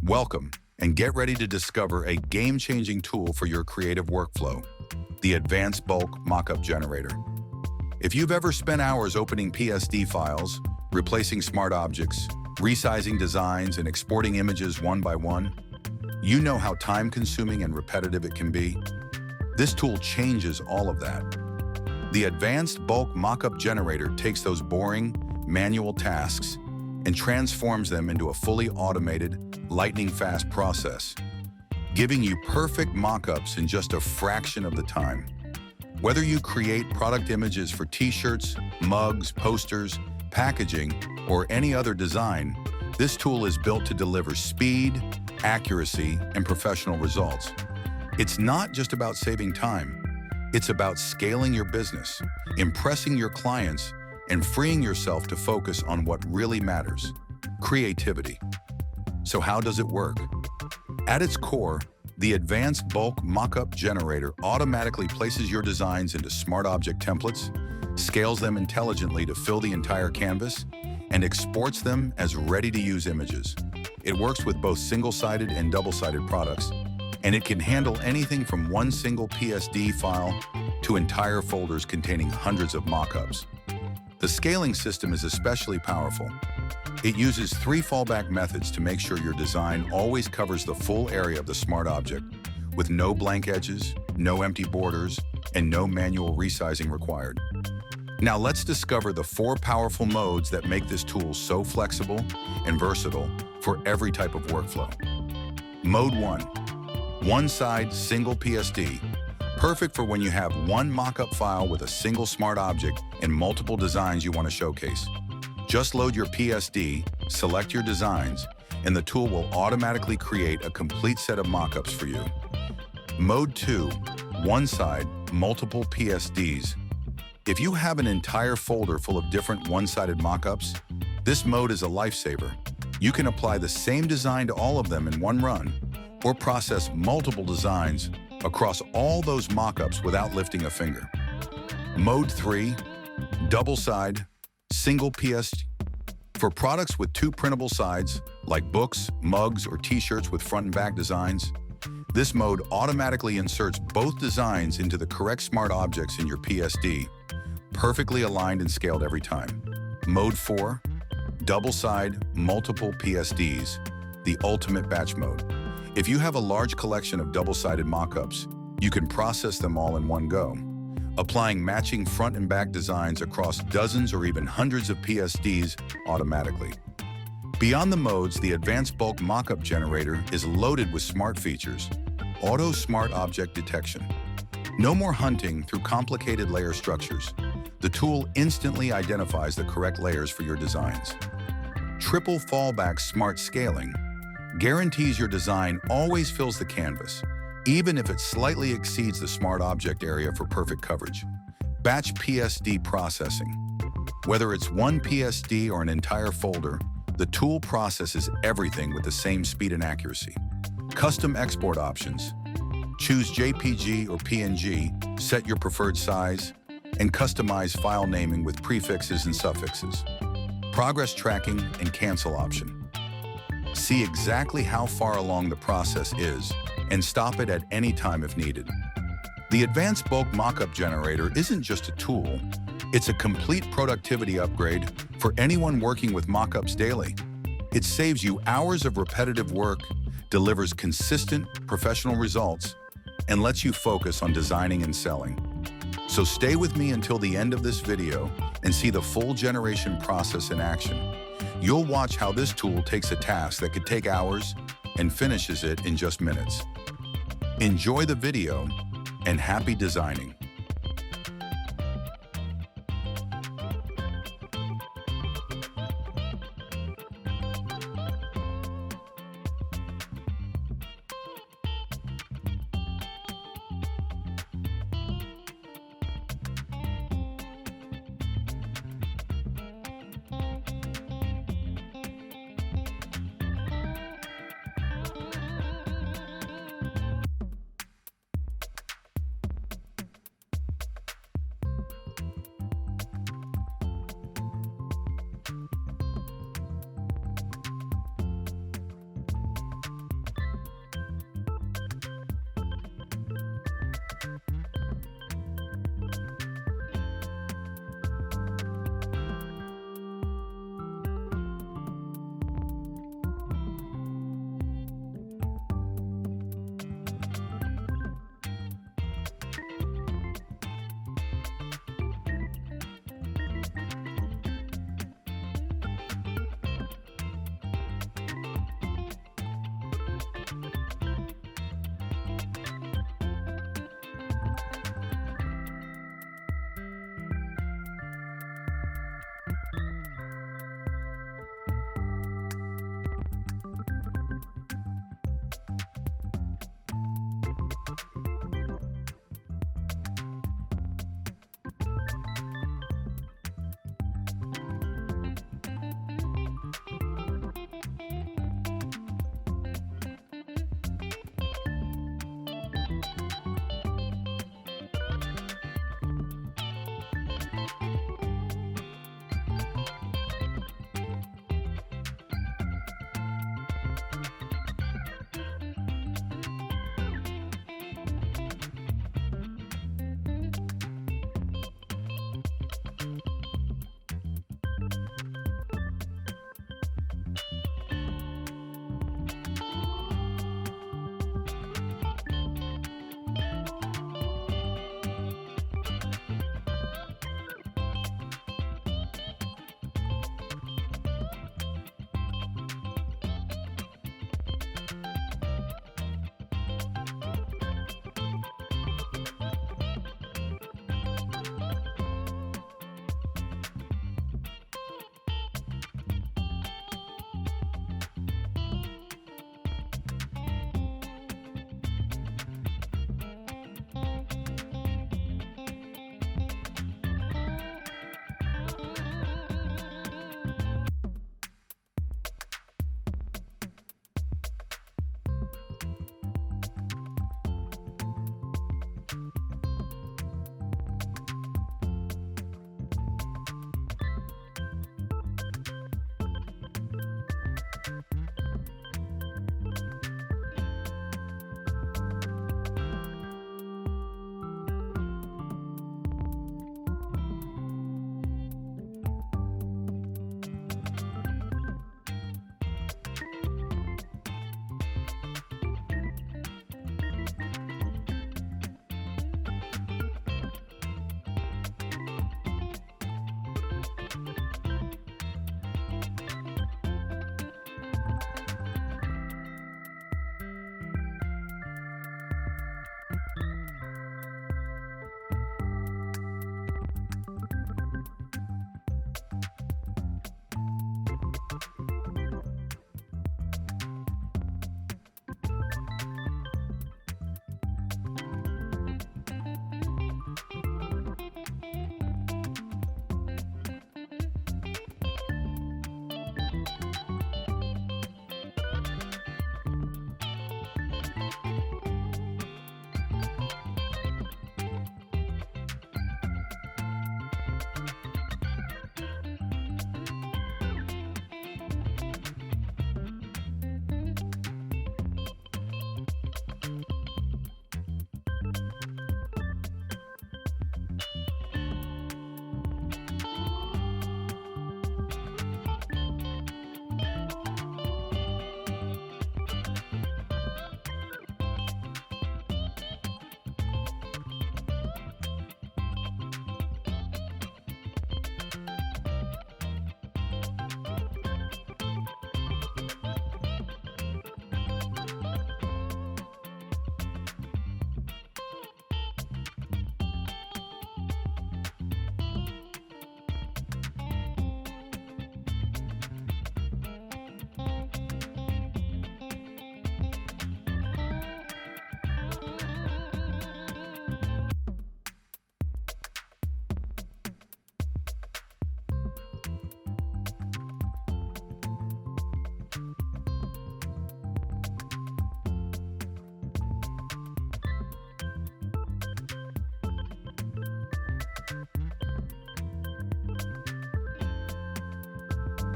Welcome, and get ready to discover a game-changing tool for your creative workflow, the Advanced Bulk Mockup Generator. If you've ever spent hours opening PSD files, replacing smart objects, resizing designs, and exporting images one by one, you know how time-consuming and repetitive it can be. This tool changes all of that. The Advanced Bulk Mockup Generator takes those boring, manual tasks and transforms them into a fully automated, lightning-fast process, giving you perfect mockups in just a fraction of the time. Whether you create product images for t-shirts, mugs, posters, packaging, or any other design, this tool is built to deliver speed, accuracy, and professional results. It's not just about saving time. It's about scaling your business, impressing your clients, and freeing yourself to focus on what really matters: creativity. So how does it work? At its core, the Advanced Bulk Mockup Generator automatically places your designs into smart object templates, scales them intelligently to fill the entire canvas, and exports them as ready-to-use images. It works with both single-sided and double-sided products, and it can handle anything from one single PSD file to entire folders containing hundreds of mockups. The scaling system is especially powerful. It uses 3 fallback methods to make sure your design always covers the full area of the smart object, with no blank edges, no empty borders, and no manual resizing required. Now let's discover the 4 powerful modes that make this tool so flexible and versatile for every type of workflow. Mode 1. One-side single PSD. Perfect for when you have one mockup file with a single smart object and multiple designs you want to showcase. Just load your PSD, select your designs, and the tool will automatically create a complete set of mockups for you. Mode 2. One-side, multiple PSDs. If you have an entire folder full of different one-sided mockups, this mode is a lifesaver. You can apply the same design to all of them in one run, or process multiple designs across all those mockups without lifting a finger. Mode 3. Double-side, single PSD. For products with 2 printable sides, like books, mugs, or t-shirts with front and back designs, this mode automatically inserts both designs into the correct smart objects in your PSD, perfectly aligned and scaled every time. Mode 4. Double-side, multiple PSDs, the ultimate batch mode. If you have a large collection of double-sided mockups, you can process them all in one go, applying matching front and back designs across dozens or even hundreds of PSDs automatically. Beyond the modes, the Advanced Bulk Mockup Generator is loaded with smart features. Auto Smart Object Detection. No more hunting through complicated layer structures. The tool instantly identifies the correct layers for your designs. Triple Fallback Smart Scaling guarantees your design always fills the canvas, even if it slightly exceeds the smart object area for perfect coverage. Batch PSD processing. Whether it's one PSD or an entire folder, the tool processes everything with the same speed and accuracy. Custom export options. Choose JPG or PNG, set your preferred size, and customize file naming with prefixes and suffixes. Progress tracking and cancel option. See exactly how far along the process is and stop it at any time if needed. The Advanced Bulk Mockup Generator isn't just a tool, it's a complete productivity upgrade for anyone working with mockups daily. It saves you hours of repetitive work, delivers consistent, professional results, and lets you focus on designing and selling. So stay with me until the end of this video and see the full generation process in action. You'll watch how this tool takes a task that could take hours and finishes it in just minutes. Enjoy the video and happy designing.